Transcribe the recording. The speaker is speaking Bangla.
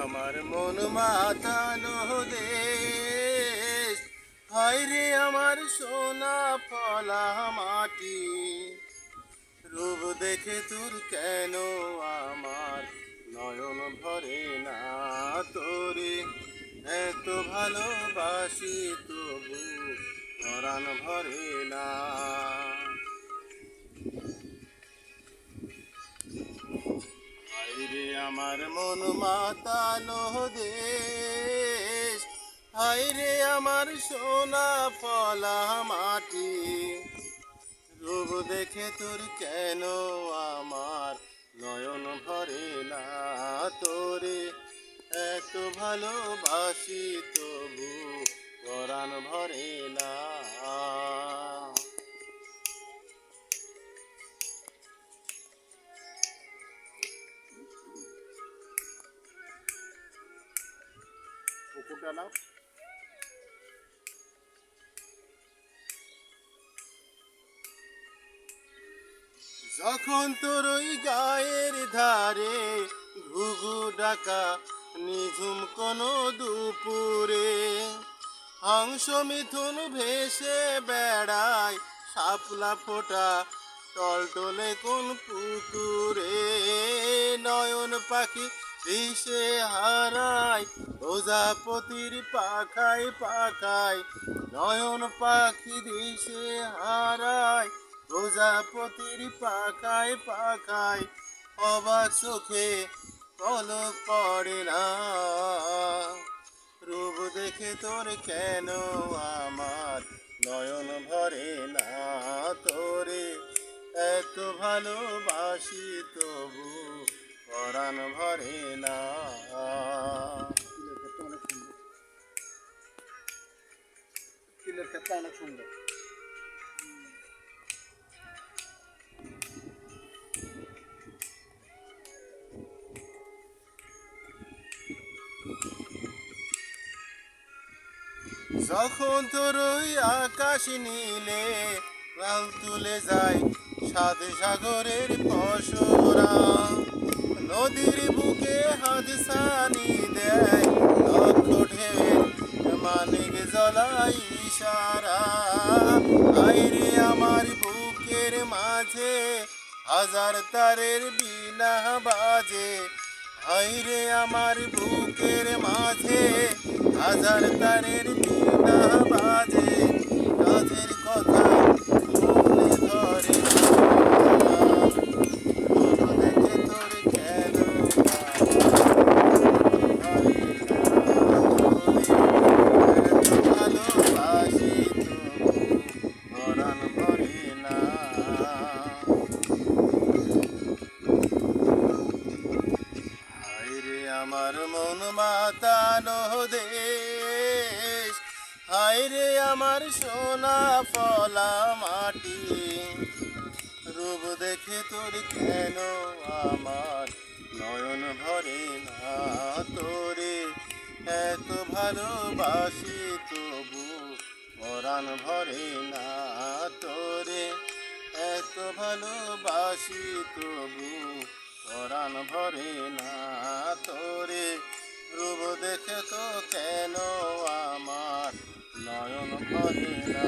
আমার মন মাতানো দেশ, হায়রে আমার সোনা ফলা মাটি। রূপ দেখে তোর কেন আমার নয়ন ভরে না, তোরে এত ভালোবাসি তবু পরাণ ভরে না। হায়রে আমার মন মাতানো দেশ, হায়রে আমার সোনা ফলা মাটি। রূপ দেখে তোর কেন আমার নয়ন ভরে না, তোরে এত ভালোবাসি তবু পরাণ ভরে না। পুকুরটা নাও। যখন তোর ওই গায়ের ধারে ঘুঘু ডাকা নিঝুম কোনো দুপুরে, হংস মিথুন ভেসে বেড়ায় শাপলা ফোটা টলটলে কোন পুকুরে, নয়ন পাখি ভেসে হারায় প্রজাপতির পাখায় পাখায়, নয়ন পাখি ভেসে হারায় প্রজাপতির পাখায় পাখায়। অবাক চোখে পলক পড়ে না, রূপ দেখে তোর কেন আমার নয়ন ভরে না, তোরে এত ভালোবাসি তবু পরাণ ভরে না। তিলের ক্ষেত্রে অনেক সুন্দর। যখন তোর ওই আকাশ নীলে লাল তুলে যায় সাত সাগরের পশরা, নদীর বুকে হাত ছানি দেয় লক্ষ ঢেউ মানিক জ্বলাই ইশারা। আইরে আমার বুকের মাঝে হাজার তারের বিনা বাজে, হায়রে আমার বুকের মাঝে হাজার তারের বিনা বাজে। কাজের কথা মনে ধরে না, রূপ দেখে তোর কেন ভালোবাসি তবু পরাণ ভরে না। হায়রে আমার মন মাতানো দেশ, হায়রে আমার সোনা ফলা মাটি। রূপ দেখে তোর কেন আমার নয়ন ভরে না, তোরে এত ভালোবাসি তবু পরাণ ভরে না, তোরে এত ভালোবাসি তবু পরাণ ভরে না, তোরে রূপ দেখে তো কেন আমার নয়ন ভরে না।